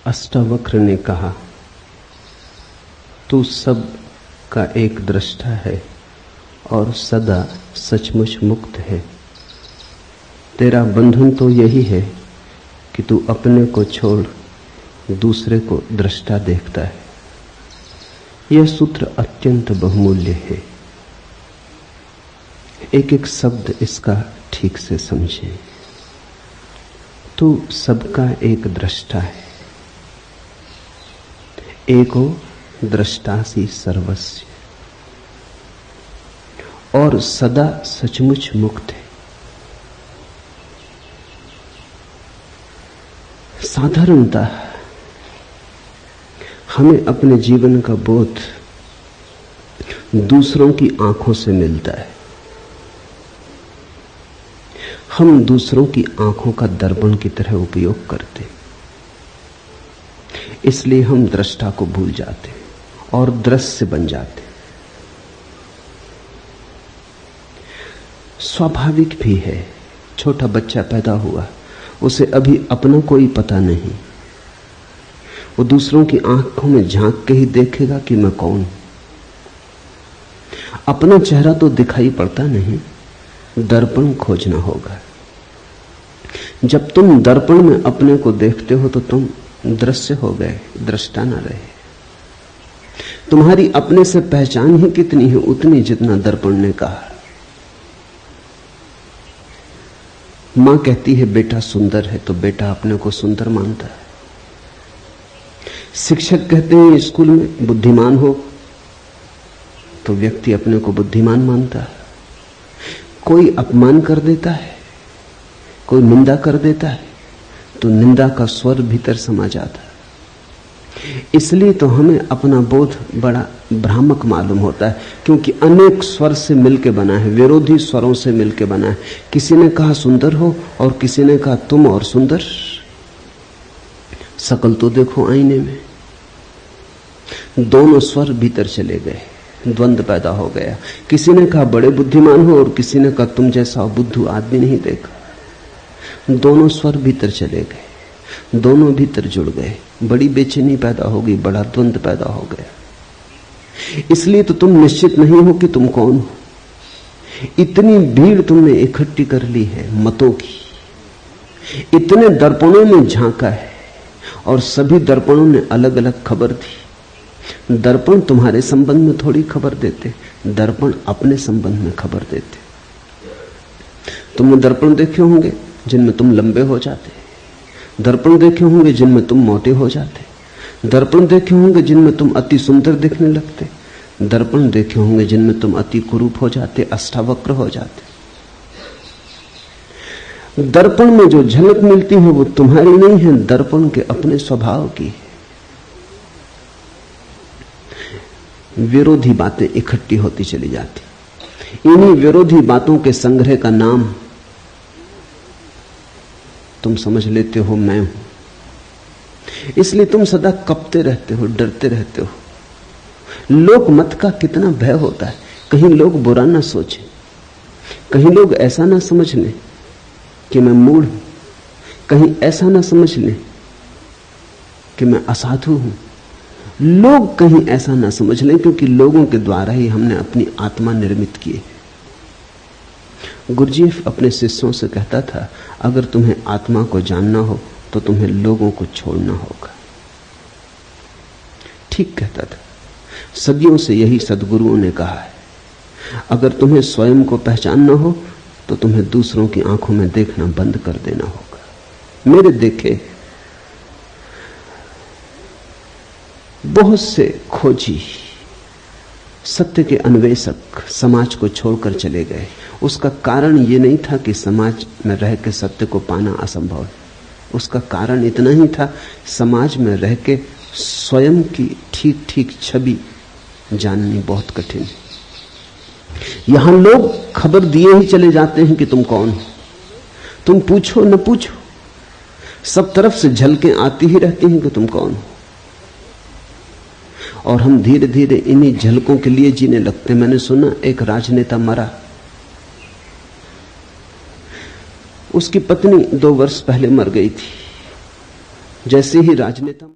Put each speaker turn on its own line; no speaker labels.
अष्टावक्र ने कहा, तू सब का एक दृष्टा है और सदा सचमुच मुक्त है। तेरा बंधन तो यही है कि तू अपने को छोड़ दूसरे को दृष्टा देखता है। यह सूत्र अत्यंत बहुमूल्य है। एक एक शब्द इसका ठीक से समझें। तू सबका एक दृष्टा है। एको दृष्टासी सर्वस्य, और सदा सचमुच मुक्त है। साधारणतः हमें अपने जीवन का बोध दूसरों की आंखों से मिलता है। हम दूसरों की आंखों का दर्पण की तरह उपयोग करते, इसलिए हम दृष्टा को भूल जाते और दृश्य बन जाते। स्वाभाविक भी है। छोटा बच्चा पैदा हुआ, उसे अभी अपना कोई पता नहीं। वो दूसरों की आंखों में झांक के ही देखेगा कि मैं कौन। अपना चेहरा तो दिखाई पड़ता नहीं, दर्पण खोजना होगा। जब तुम दर्पण में अपने को देखते हो तो तुम दृश्य हो गए, दृष्टा ना रहे। तुम्हारी अपने से पहचान ही कितनी है, उतनी जितना दर्पण ने कहा। मां कहती है बेटा सुंदर है, तो बेटा अपने को सुंदर मानता है। शिक्षक कहते हैं स्कूल में बुद्धिमान हो, तो व्यक्ति अपने को बुद्धिमान मानता है। कोई अपमान कर देता है, कोई निंदा कर देता है, तो निंदा का स्वर भीतर समा जाता है। इसलिए तो हमें अपना बोध बड़ा भ्रामक मालूम होता है, क्योंकि अनेक स्वर से मिलकर बना है, विरोधी स्वरों से मिलकर बना है। किसी ने कहा सुंदर हो और किसी ने कहा तुम और सुंदर। शकल तो देखो आईने में, दोनों स्वर भीतर चले गए, द्वंद्व पैदा हो गया। किसी ने कहा बड़े बुद्धिमान हो और किसी ने कहा तुम जैसा बुद्धू आदमी नहीं देखा। दोनों स्वर भीतर चले गए, दोनों भीतर जुड़ गए। बड़ी बेचैनी पैदा हो गई, बड़ा द्वंद्व पैदा हो गया। इसलिए तो तुम निश्चित नहीं हो कि तुम कौन हो। इतनी भीड़ तुमने इकट्ठी कर ली है मतों की, इतने दर्पणों में झांका है और सभी दर्पणों ने अलग अलग खबर दी। दर्पण तुम्हारे संबंध में थोड़ी खबर देते, दर्पण अपने संबंध में खबर देते। तुमने दर्पण देखे होंगे जिनमें तुम लंबे हो जाते, दर्पण देखे होंगे जिनमें तुम मोटे हो जाते, दर्पण देखे होंगे जिनमें तुम अति सुंदर दिखने लगते, दर्पण देखे होंगे जिनमें तुम अति कुरूप हो जाते, अष्टावक्र हो जाते। दर्पण में जो झलक मिलती है वो तुम्हारी नहीं है, दर्पण के अपने स्वभाव की है। विरोधी बातें इकट्ठी होती चली जाती। इन्हीं विरोधी बातों के संग्रह का नाम तुम समझ लेते हो मैं हूं। इसलिए तुम सदा कपते रहते हो, डरते रहते हो। लोक मत का कितना भय होता है। कहीं लोग बुरा ना सोचे, कहीं लोग ऐसा ना समझ लें कि मैं मूढ़ हूं, कहीं ऐसा ना समझ लें कि मैं असाधु हूं। लोग कहीं ऐसा ना समझ लें, क्योंकि लोगों के द्वारा ही हमने अपनी आत्मा निर्मित की है। गुरुजीएफ अपने शिष्यों से कहता था, अगर तुम्हें आत्मा को जानना हो तो तुम्हें लोगों को छोड़ना होगा। ठीक कहता था। सदियों से यही सद्गुरुओं ने कहा है, अगर तुम्हें स्वयं को पहचानना हो तो तुम्हें दूसरों की आंखों में देखना बंद कर देना होगा। मेरे देखे बहुत से खोजी, सत्य के अन्वेषक समाज को छोड़कर चले गए। उसका कारण ये नहीं था कि समाज में रह के सत्य को पाना असंभव है। उसका कारण इतना ही था, समाज में रह के स्वयं की ठीक ठीक छवि जाननी बहुत कठिन है। यहां लोग खबर दिए ही चले जाते हैं कि तुम कौन हो। तुम पूछो न पूछो, सब तरफ से झलकें आती ही रहती हैं कि तुम कौन हो। और हम धीरे धीरे इन्हीं झलकों के लिए जीने लगते। मैंने सुना एक राजनेता मरा, उसकी पत्नी 2 वर्ष पहले मर गई थी। जैसे ही राजनेता